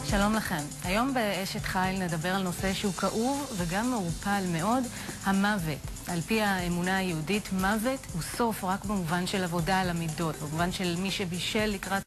שלום לכם. היום באשת חיל נדבר על נושא שהוא כאוב וגם מעורפל מאוד, המוות. על פי האמונה היהודית, מוות הוא סוף רק במובן של עבודה על המידות, במובן של מי שבישל לקראת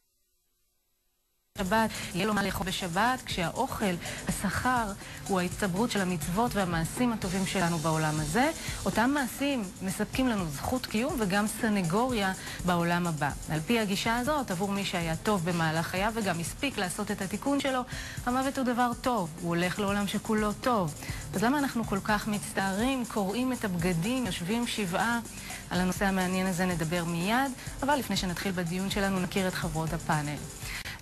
שבת, יהיה לו מה לאכול בשבת, כשהאוכל, השכר, הוא ההצטברות של המצוות והמעשים הטובים שלנו בעולם הזה. אותם מעשים מספקים לנו זכות קיום וגם סנגוריה בעולם הבא. על פי הגישה הזאת, עבור מי שהיה טוב במהלך חייו וגם הספיק לעשות את התיקון שלו, המוות הוא דבר טוב, הוא הולך לעולם שכולו טוב. אז למה אנחנו כל כך מצטערים, קוראים את הבגדים, יושבים שבעה? על הנושא המעניין הזה נדבר מיד, אבל לפני שנתחיל בדיון שלנו נכיר את חברות הפאנל.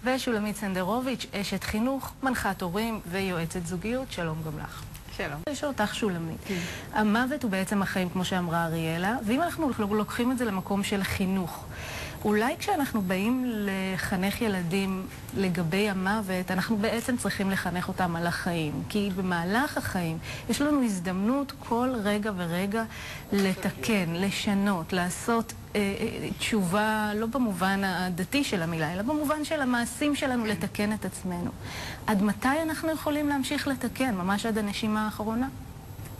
ושולמית סנדרוביץ', אשת חינוך, מנחת הורים ויועצת זוגיות. שלום גם לך. שלום. יש אותך שולמית. המוות הוא בעצם החיים, כמו שאמרה אריאלה, ואם אנחנו לוקחים את זה למקום של חינוך, אולי כשאנחנו באים לחנך ילדים לגבי המוות, אנחנו בעצם צריכים לחנך אותם על החיים. כי במהלך החיים יש לנו הזדמנות כל רגע ורגע לתקן, לשנות, לעשות תשובה לא במובן הדתי של המילה, אלא במובן של המעשים שלנו לתקן את עצמנו. עד מתי אנחנו יכולים להמשיך לתקן? ממש עד הנשימה האחרונה?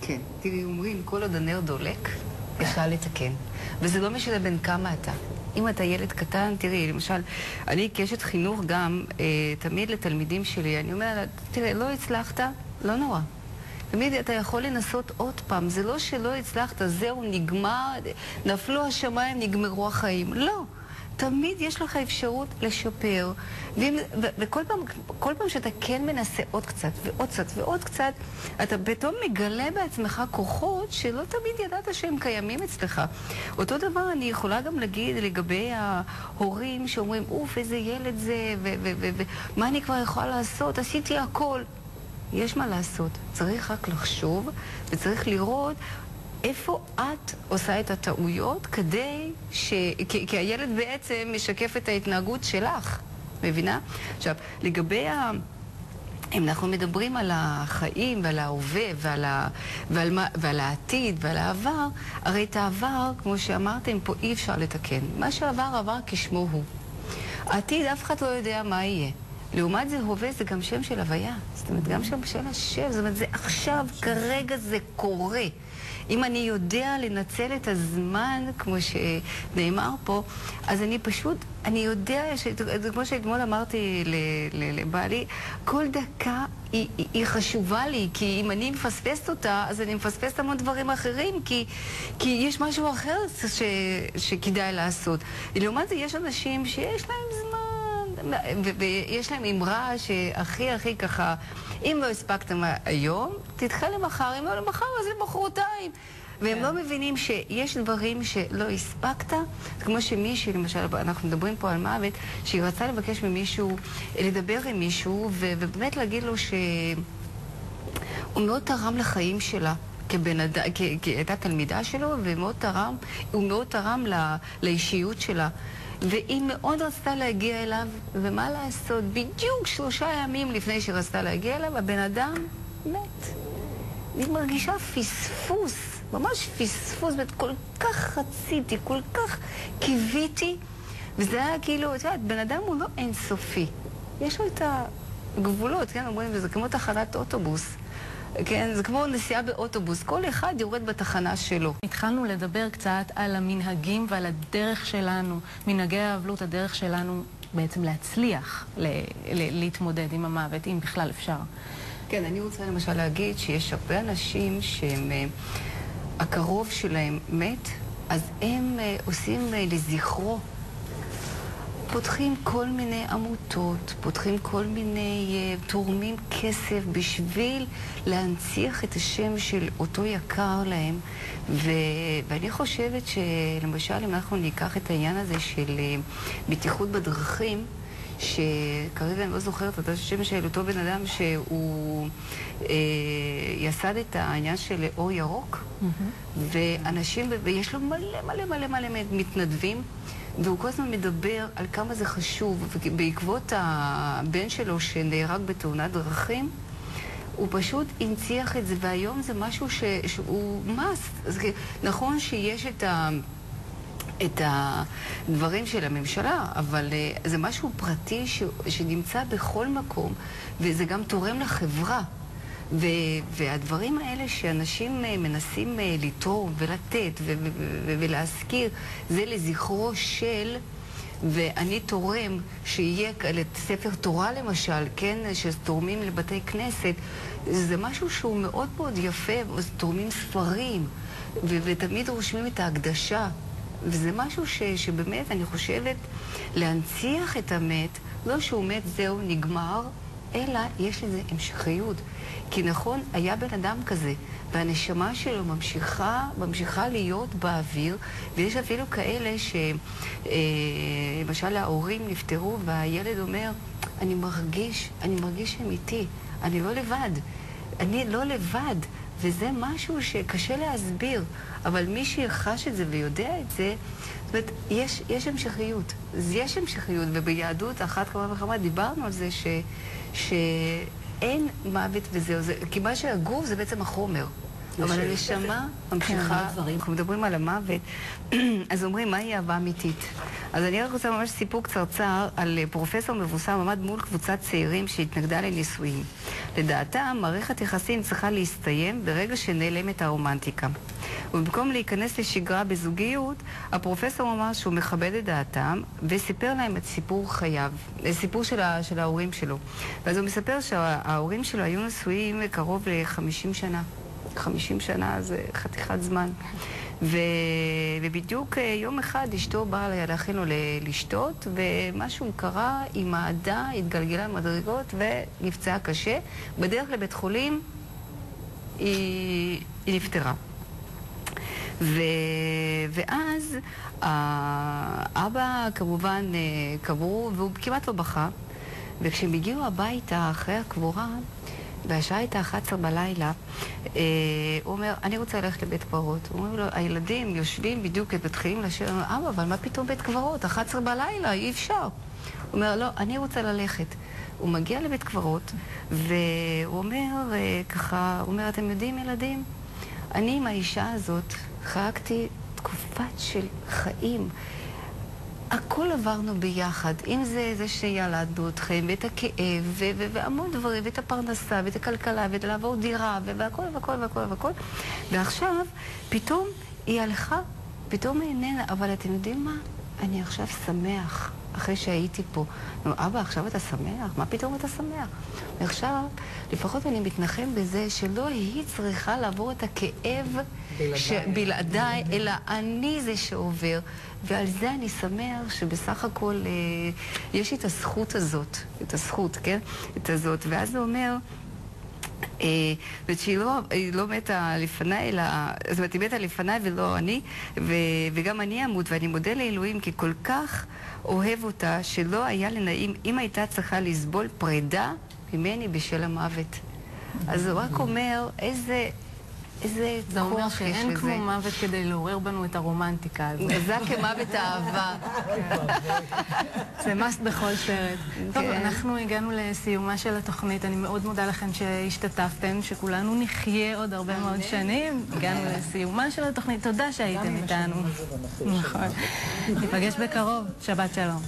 כן, תראי, אומרים, כל עוד הנר דולק, אפשר לתקן. וזה לא משנה בין כמה אתה. אם אתה ילד קטן, תראי, למשל, אני כאשת חינוך גם, תמיד לתלמידים שלי, אני אומרת, תראי, לא הצלחת, לא נורא. תמיד אתה יכול לנסות עוד פעם, זה לא שלא הצלחת, זהו, נגמר, נפלו השמיים, נגמרו החיים. לא, תמיד יש לך אפשרות לשפר. וכל פעם שאתה כן מנסה עוד קצת ועוד קצת ועוד קצת, אתה פתאום מגלה בעצמך כוחות שלא תמיד ידעת שהם קיימים אצלך. אותו דבר אני יכולה גם להגיד לגבי ההורים שאומרים, אוף, איזה ילד זה, ומה אני כבר יכולה לעשות, עשיתי הכל. יש מה לעשות, צריך רק לחשוב וצריך לראות איפה את עושה את הטעויות כי הילד בעצם משקף את ההתנהגות שלך, מבינה? עכשיו, לגבי אם אנחנו מדברים על החיים ועל ההווה ועל העתיד ועל העבר, הרי את העבר, כמו שאמרתם פה, אי אפשר לתקן. מה שעבר עבר כשמו הוא. העתיד אף אחד לא יודע מה יהיה. לעומת זה, הווה זה גם שם של הוויה. זאת אומרת, גם שם של השם. זאת אומרת, זה עכשיו, כרגע זה קורה. אם אני יודע לנצל את הזמן, כמו שנאמר פה, אז אני פשוט, אני יודע, כמו שאתמול אמרתי לבעלי, כל דקה היא חשובה לי, כי אם אני מפספסת אותה, אז אני מפספסת המון דברים אחרים, כי יש משהו אחר שכדאי לעשות. לעומת זה, יש אנשים שיש להם זמן, ויש להם אמרה שהכי ככה, אם לא הספקתם היום, תדחה למחר, אם לא למחר, אז למחרתיים. והם לא מבינים שיש דברים שלא הספקת, כמו שמישהו, למשל, אנחנו מדברים פה על מוות, שהיא רצה לבקש ממישהו, לדבר עם מישהו, ובאמת להגיד לו שהוא מאוד תרם לחיים שלה. כי הייתה תלמידה שלו, והוא מאוד תרם לאישיות שלה. והיא מאוד רצתה להגיע אליו, ומה לעשות? בדיוק 3 ימים לפני שרצתה להגיע אליו, הבן אדם מת. היא מרגישה פספוס, ממש פספוס, כל כך רציתי, כל כך קיוויתי, וזה היה כאילו, את יודעת, בן אדם הוא לא אינסופי. יש לו את הגבולות, כן, אומרים, וזה כמו תחנת אוטובוס. כן, זה כמו נסיעה באוטובוס, כל אחד יורד בתחנה שלו. התחלנו לדבר קצת על המנהגים ועל הדרך שלנו, מנהגי האבלות, הדרך שלנו בעצם להצליח להתמודד עם המוות, אם בכלל אפשר. כן, אני רוצה למשל להגיד שיש הרבה אנשים שהם, הקרוב שלהם מת, אז הם עושים לזכרו. פותחים כל מיני עמותות, פותחים כל מיני תורמים כסף בשביל להנציח את השם של אותו יקר להם. ואני חושבת שלמשל אם אנחנו ניקח את העניין הזה של בטיחות בדרכים, שכרגע אני לא זוכרת את השם של אותו בן אדם שהוא יסד את העניין של אור ירוק, ואנשים, ויש לו מלא מתנדבים, והוא כל הזמן מדבר על כמה זה חשוב, ובעקבות הבן שלו שנהרג בתאונת דרכים, הוא פשוט הנציח את זה, והיום זה משהו שהוא מס. נכון שיש את הדברים של הממשלה, אבל זה משהו פרטי שנמצא בכל מקום, וזה גם תורם לחברה. והדברים האלה שאנשים מנסים לתרום ולתת ולהזכיר, זה לזכרו של, ואני תורם שיהיה ספר תורה למשל, כן, שתורמים לבתי כנסת, זה משהו שהוא מאוד מאוד יפה, תורמים ספרים, ותמיד רושמים את ההקדשה. וזה משהו שבאמת, אני חושבת, להנציח את המת, לא שהוא מת זהו נגמר, אלא יש לזה המשכיות. כי נכון, היה בן אדם כזה, והנשמה שלו ממשיכה להיות באוויר, ויש אפילו כאלה למשל ההורים נפטרו, והילד אומר, אני מרגיש אמיתי, אני לא לבד. וזה משהו שקשה להסביר, אבל מי שיחש את זה ויודע את זה, זאת אומרת, יש המשכיות. יש המשכיות, וביהדות, אחת כמה וכמה, דיברנו על זה שאין מוות וזהו. כי מה שהגוף זה בעצם החומר. אבל הנשמה ממשיכה, אנחנו מדברים על המוות, אז אומרים, מהי אהבה אמיתית? אז אני רק רוצה ממש סיפור קצרצר על פרופסור מבוסם, עמד מול קבוצת צעירים שהתנגדה לנישואים. לדעתם, מערכת יחסים צריכה להסתיים ברגע שנעלמת הרומנטיקה. ובמקום להיכנס לשגרה בזוגיות, הפרופסור אמר שהוא מכבד את דעתם, וסיפר להם את סיפור חייו, סיפור של ההורים שלו. ואז הוא מספר שההורים שלו היו נשואים קרוב ל-50 שנה. 50 שנה זה חתיכת זמן. ובדיוק יום אחד אשתו באה להכין לו לשתות, ומשהו קרה, היא מעדה, התגלגלה מדרגות ונפצעה קשה. בדרך לבית חולים היא נפטרה. ואז האבא כמובן קברו, והוא כמעט לא בכה. וכשהם הגיעו הביתה אחרי הקבורה, והשעה הייתה 11 בלילה, הוא אומר, אני רוצה ללכת לבית קברות. הוא אומר לו, הילדים יושבים בדיוק מתחילים לשיר, הוא אומר, אבא, אבל מה פתאום בית קברות? 11 בלילה, אי אפשר. הוא אומר, לא, אני רוצה ללכת. הוא מגיע לבית קברות, והוא אומר ככה, הוא אומר, אתם יודעים ילדים? אני עם האישה הזאת חרקתי תקופת של חיים. הכל עברנו ביחד, אם זה שילדנו אתכם, ואת הכאב, והמון דברים, ואת הפרנסה, ואת הכלכלה, ואת לעבור דירה, והכל והכל והכל והכל. ועכשיו, פתאום היא הלכה, פתאום איננה, אבל אתם יודעים מה? אני עכשיו שמח, אחרי שהייתי פה. נו, אבא, עכשיו אתה שמח? מה פתאום אתה שמח? ועכשיו, לפחות אני מתנחם בזה שלא היא צריכה לעבור את הכאב בלעדיי, אלא אני זה שעובר. ועל זה אני שמח שבסך הכל יש את הזכות הזאת, את הזכות, כן? את הזאת. ואז הוא אומר, שהיא לא מתה לפניי, אלא, זאת אומרת, היא מתה לפניי ולא אני, וגם אני אמות, ואני מודה לאלוהים כי כל כך אוהב אותה, שלא היה לנעים, אם הייתה צריכה לסבול פרידה ממני בשל המוות. אז הוא רק אומר, איזה זה אומר שאין כמו מוות כדי לעורר בנו את הרומנטיקה הזאת. זה כמוות האהבה. זה must בכל סרט. טוב, אנחנו הגענו לסיומה של התוכנית. אני מאוד מודה לכם שהשתתפתם, שכולנו נחיה עוד הרבה מאוד שנים. הגענו לסיומה של התוכנית. תודה שהייתם איתנו. נכון. ניפגש בקרוב. שבת שלום.